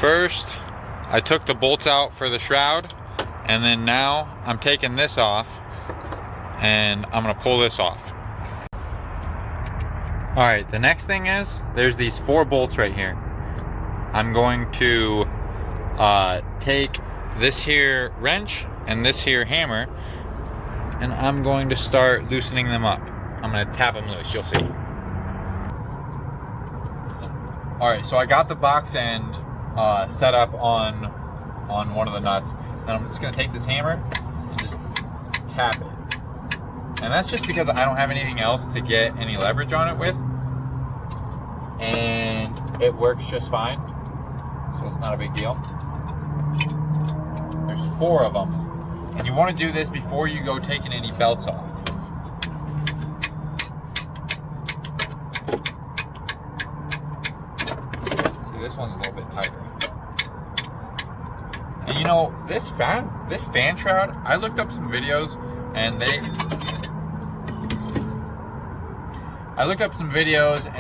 First, I took the bolts out for the shroud, and then now I'm taking this off, and I'm gonna pull this off. All right, the next thing is, there's these 4 bolts right here. I'm going to take this here wrench and this here hammer, and I'm going to start loosening them up. I'm gonna tap them loose, you'll see. All right, so I got the box end set up on one of the nuts, and I'm just gonna take this hammer and just tap it. And that's just because I don't have anything else to get any leverage on it with, and it works just fine, so it's not a big deal. There's 4 of them, and you want to do this before you go taking any belts off. See, this one's a little bit tighter. And you know, this fan shroud, I looked up some videos, and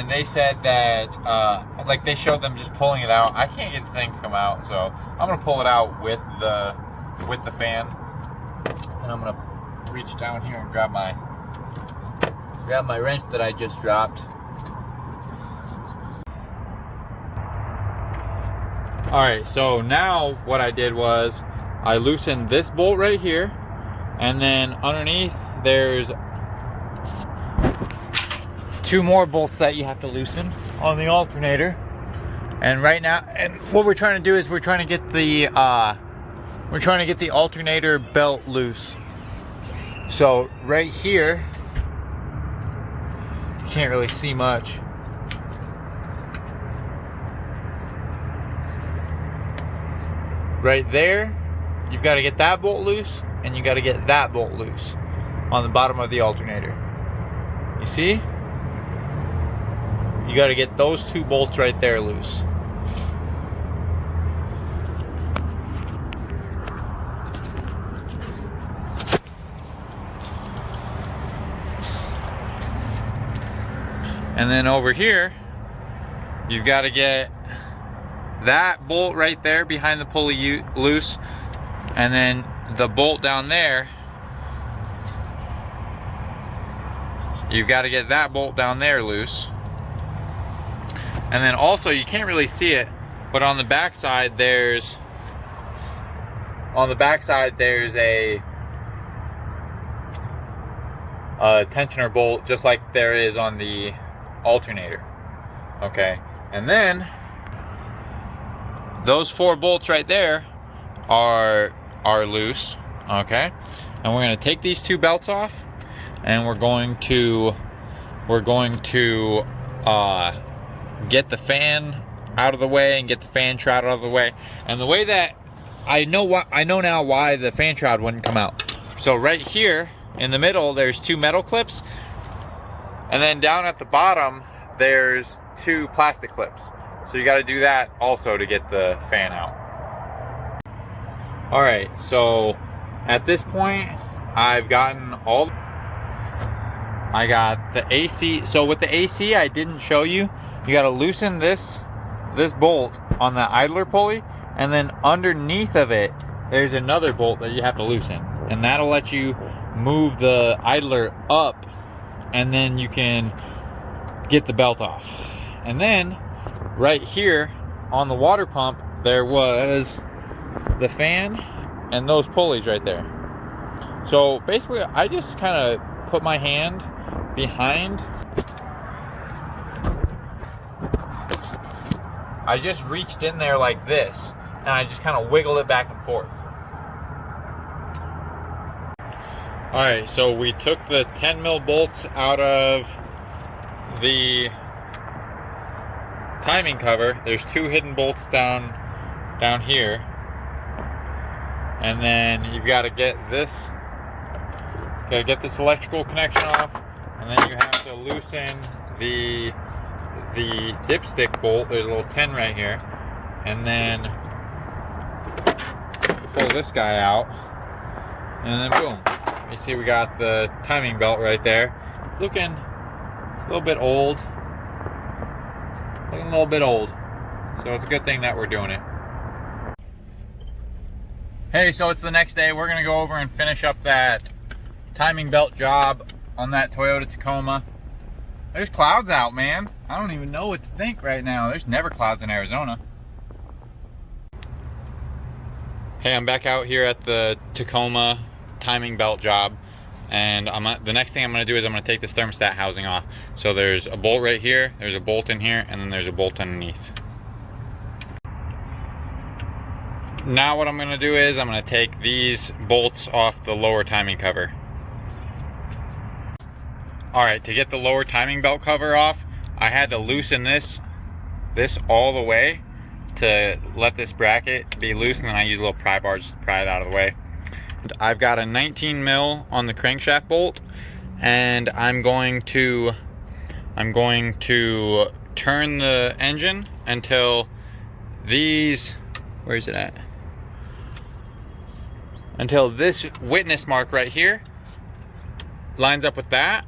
they said that like they showed them just pulling it out. I can't get the thing to come out, so I'm gonna pull it out with the fan, and I'm gonna reach down here and grab my wrench that I just dropped. All right, so now what I did was I loosened this bolt right here, and then underneath there's 2 more bolts that you have to loosen on the alternator. And right now, and what we're trying to do is we're trying to get the alternator belt loose. So right here, you can't really see much. Right there, you've got to get that bolt loose, and you got to get that bolt loose on the bottom of the alternator. You see? You got to get those 2 bolts right there loose. And then over here, you've got to get that bolt right there behind the pulley loose, and then the bolt down there, you've got to get that bolt down there loose. And then also, you can't really see it, but on the back side there's a tensioner bolt, just like there is on the alternator. Okay, and then those 4 bolts right there are loose. Okay, and we're going to take these 2 belts off, and we're going to get the fan out of the way and get the fan shroud out of the way. And the way that I know now why the fan shroud wouldn't come out. So right here in the middle, there's 2 metal clips, and then down at the bottom there's 2 plastic clips. So you got to do that also to get the fan out. All right, so at this point I got the AC. So with the AC, I didn't show you. You got to loosen this bolt on the idler pulley, and then underneath of it there's another bolt that you have to loosen, and that'll let you move the idler up, and then you can get the belt off. And then right here on the water pump, there was the fan and those pulleys right there. So basically I just kind of put my hand behind. I just reached in there like this, and I just kind of wiggled it back and forth. All right, so we took the 10 mil bolts out of the timing cover. There's 2 hidden bolts down here, and then you've got to get this electrical connection off, and then you have to loosen the dipstick bolt. There's a little 10 right here, and then pull this guy out, and then boom, you see we got the timing belt right there. It's looking a little bit old, so it's a good thing that we're doing it. Hey, so it's the next day. We're gonna go over and finish up that timing belt job on that Toyota Tacoma. There's clouds out, man. I don't even know what to think right now. There's never clouds in Arizona. Hey, I'm back out here at the Tacoma timing belt job, and the next thing I'm gonna do is I'm gonna take this thermostat housing off. So there's a bolt right here, there's a bolt in here, and then there's a bolt underneath. Now what I'm going to do is I'm going to take these bolts off the lower timing cover. Alright, to get the lower timing belt cover off, I had to loosen this all the way to let this bracket be loose, and then I use a little pry bar just to pry it out of the way. I've got a 19 mil on the crankshaft bolt, and I'm going to turn the engine until these, where is it at? Until this witness mark right here lines up with that,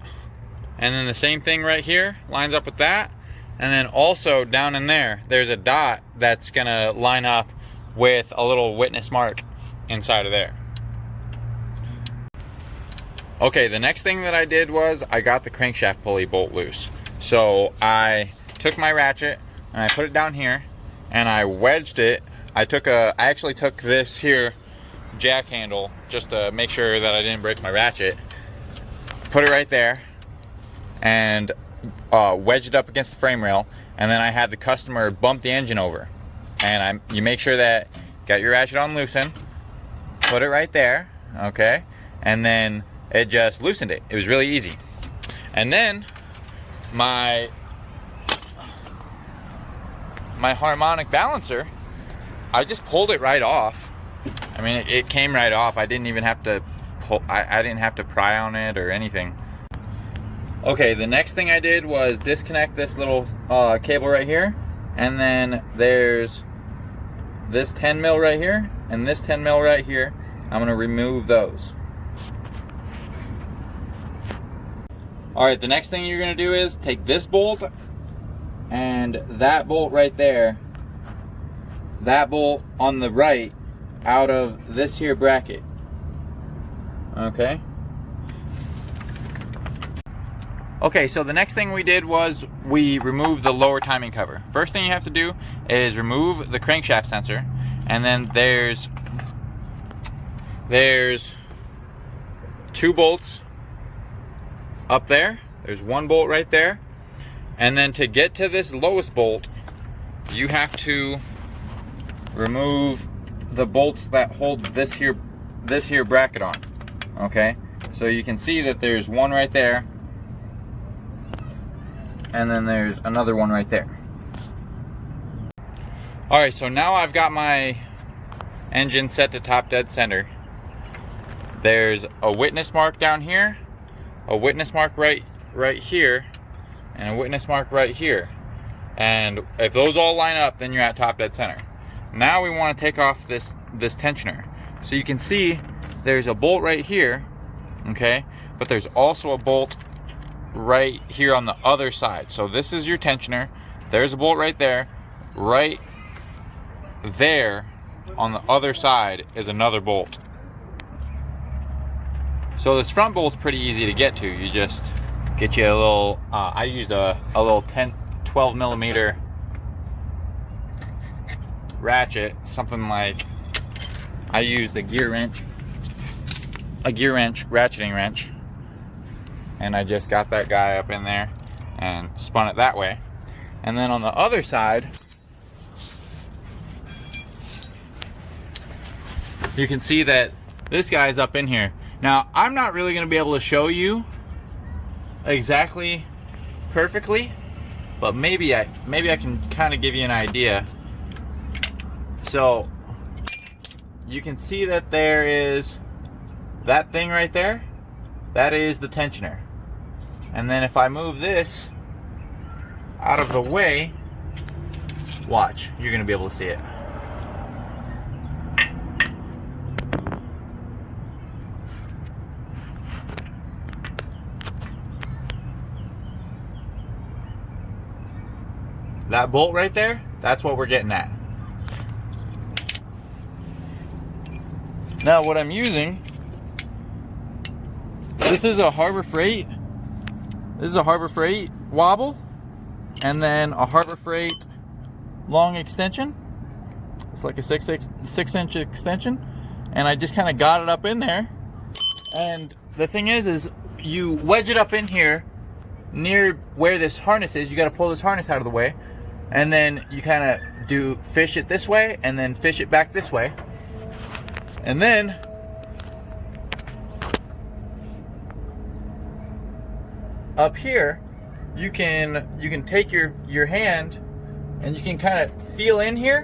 and then the same thing right here lines up with that, and then also down in there's a dot that's gonna line up with a little witness mark inside of there. Okay, the next thing that I did was I got the crankshaft pulley bolt loose. So I took my ratchet and I put it down here and I wedged it. I actually took this here jack handle just to make sure that I didn't break my ratchet, put it right there, and wedged it up against the frame rail, and then I had the customer bump the engine over, and you make sure that you got your ratchet on loosen, put it right there, okay, and then it just loosened it. It was really easy. And then my harmonic balancer, I just pulled it right off. I mean, it came right off. I didn't even have to pull, I didn't have to pry on it or anything. Okay, the next thing I did was disconnect this little cable right here, and then there's this 10 mil right here and this 10 mil right here. I'm gonna remove those. All right, the next thing you're gonna do is take this bolt and that bolt right there, that bolt on the right, out of this here bracket, okay? Okay, so the next thing we did was we removed the lower timing cover. First thing you have to do is remove the crankshaft sensor, and then there's 2 bolts up there. There's 1 bolt right there, and then to get to this lowest bolt, you have to remove the bolts that hold this here bracket on. Okay, so you can see that there's 1 right there, and then there's another 1 right there. All right, so now I've got my engine set to top dead center. There's a witness mark down here, a witness mark right here, and a witness mark right here. And if those all line up, then you're at top dead center. Now we want to take off this tensioner. So you can see there's a bolt right here, okay? But there's also a bolt right here on the other side. So this is your tensioner. There's a bolt right there. Right there on the other side is another bolt. So this front bolt's pretty easy to get to. You just get you a little, I used a little 12 millimeter ratchet, something like, I used a gear wrench, ratcheting wrench, and I just got that guy up in there and spun it that way. And then on the other side, you can see that this guy's up in here. Now, I'm not really going to be able to show you exactly perfectly, but maybe I can kind of give you an idea. So you can see that there is that thing right there. That is the tensioner. And then if I move this out of the way, watch, you're going to be able to see it. That bolt right there, that's what we're getting at. Now what I'm using, this is a Harbor Freight. This is a Harbor Freight wobble, and then a Harbor Freight long extension. It's like a 6-inch extension, and I just kind of got it up in there. And the thing is you wedge it up in here near where this harness is. You got to pull this harness out of the way, and then you kind of fish it this way, and then fish it back this way, and then up here you can take your hand and you can kind of feel in here.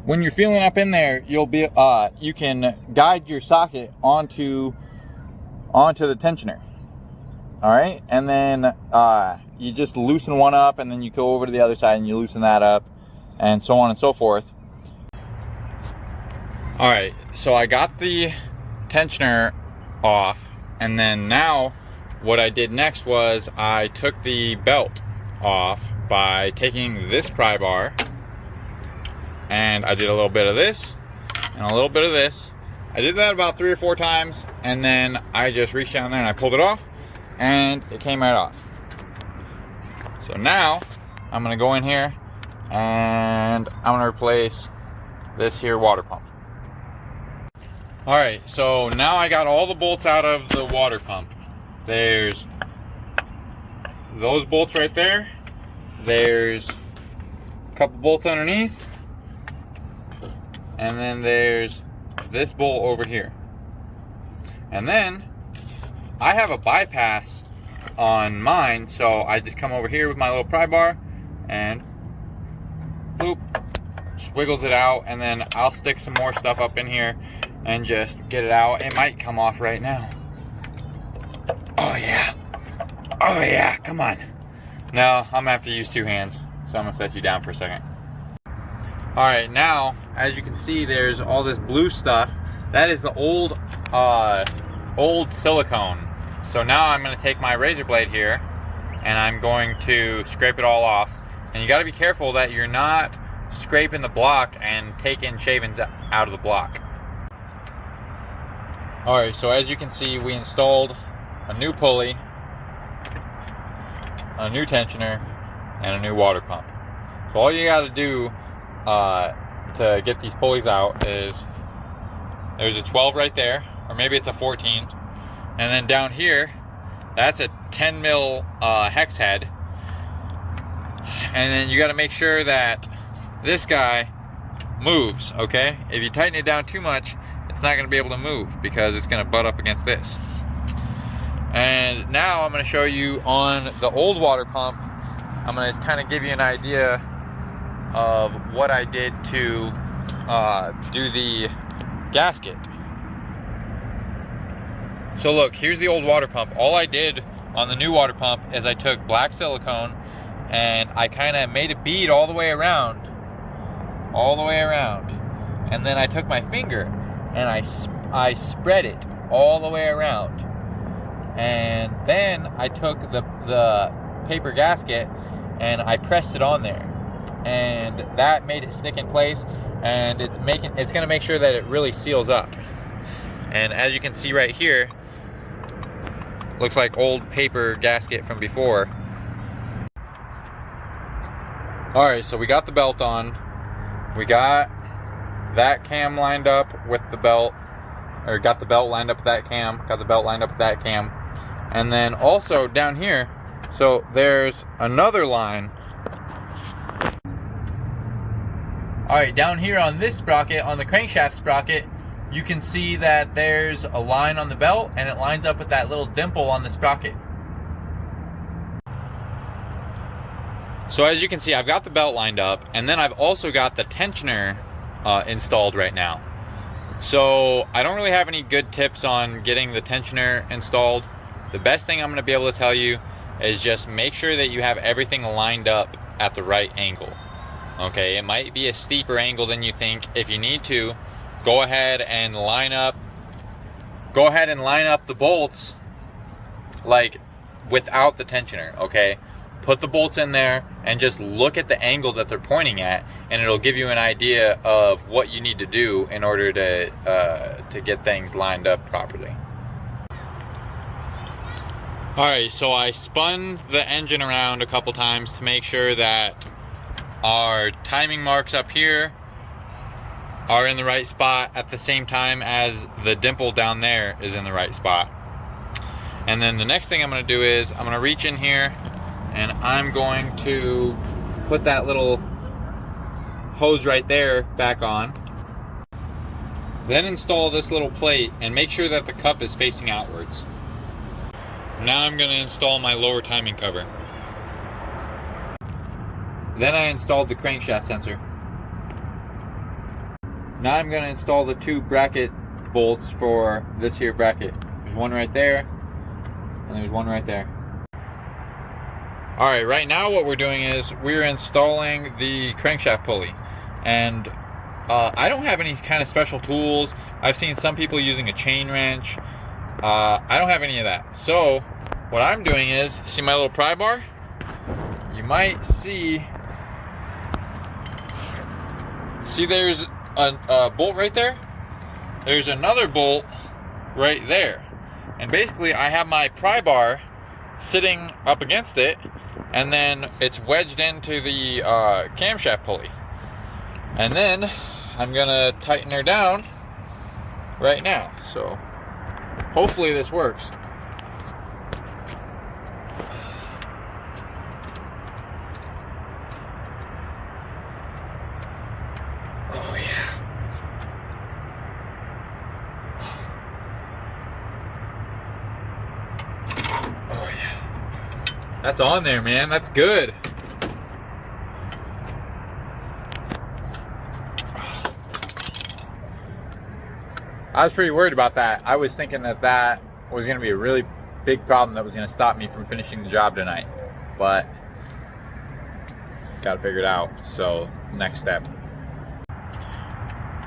When you're feeling up in there, you'll be you can guide your socket onto the tensioner. All right, and then you just loosen one up, and then you go over to the other side and you loosen that up, and so on and so forth. All right, so I got the tensioner off, and then now what I did next was I took the belt off by taking this pry bar, and I did a little bit of this and a little bit of this. I did that about 3 or 4 times, and then I just reached down there and I pulled it off, and it came right off. So now I'm gonna go in here and I'm gonna replace this here water pump. All right, so now I got all the bolts out of the water pump. There's those bolts right there. There's a couple bolts underneath. And then there's this bolt over here. And then I have a bypass on mine, so I just come over here with my little pry bar and boop, squiggles it out, and then I'll stick some more stuff up in here and just get it out. It might come off right now. Oh yeah. Oh yeah, come on. No, I'm gonna have to use 2 hands, so I'm gonna set you down for a second. All right, now, as you can see, there's all this blue stuff. That is the old silicone. So now I'm gonna take my razor blade here and I'm going to scrape it all off. And you gotta be careful that you're not scraping the block and taking shavings out of the block. All right, so as you can see, we installed a new pulley, a new tensioner, and a new water pump. So all you gotta do to get these pulleys out is there's a 12 right there, or maybe it's a 14, and then down here that's a 10 mil hex head, and then you got to make sure that this guy moves. Okay, if you tighten it down too much, it's not going to be able to move because it's going to butt up against this. And now I'm going to show you on the old water pump. I'm going to kind of give you an idea of what I did to do the gasket. So look, here's the old water pump. All I did on the new water pump is I took black silicone and I kind of made a bead all the way around, and then I took my finger and I spread it all the way around, and then I took the paper gasket and I pressed it on there, and that made it stick in place, and it's gonna make sure that it really seals up. And as you can see right here, looks like old paper gasket from before. All right, so we got the belt on. We got that cam lined up with the belt, or got the belt lined up with that cam, got the belt lined up with that cam. And then also down here, so there's another line. All right, down here on this sprocket, on the crankshaft sprocket, you can see that there's a line on the belt and it lines up with that little dimple on the sprocket. So as you can see, I've got the belt lined up, and then I've also got the tensioner installed right now. So I don't really have any good tips on getting the tensioner installed. The best thing I'm going to be able to tell you is just make sure that you have everything lined up at the right angle. Okay, it might be a steeper angle than you think. If you need to, go ahead and line up the bolts like without the tensioner. Okay, put the bolts in there and just look at the angle that they're pointing at, and it'll give you an idea of what you need to do in order to get things lined up properly. Alright, so I spun the engine around a couple times to make sure that our timing marks up here are in the right spot at the same time as the dimple down there is in the right spot. And then the next thing I'm going to do is I'm going to reach in here and I'm going to put that little hose right there back on. Then install this little plate and make sure that the cup is facing outwards. Now I'm going to install my lower timing cover. Then I installed the crankshaft sensor. Now I'm going to install the 2 bracket bolts for this here bracket. There's one right there, and there's one right there. Alright, right now what we're doing is we're installing the crankshaft pulley. And I don't have any kind of special tools. I've seen some people using a chain wrench. I don't have any of that. So what I'm doing is, see my little pry bar? You might see there's a bolt right there? There's another bolt right there. And basically I have my pry bar sitting up against it, and then it's wedged into the camshaft pulley. And then I'm gonna tighten her down right now. So hopefully this works. Oh yeah. Oh yeah. That's on there, man. That's good. I was pretty worried about that. I was thinking that that was going to be a really big problem that was going to stop me from finishing the job tonight. But got to figure it out. So next step.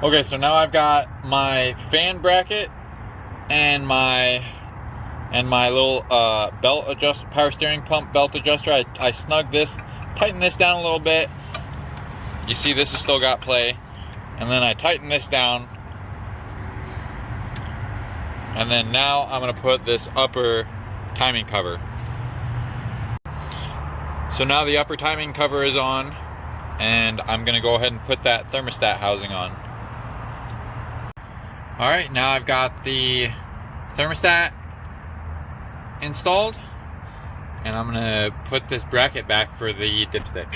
Okay, so now I've got my fan bracket and my little belt adjust, power steering pump belt adjuster. I snug this, tighten this down a little bit. You see this has still got play. And then I tighten this down. And then now I'm going to put this upper timing cover. So now the upper timing cover is on, and I'm going to go ahead and put that thermostat housing on. Alright, now I've got the thermostat installed, and I'm going to put this bracket back for the dipstick.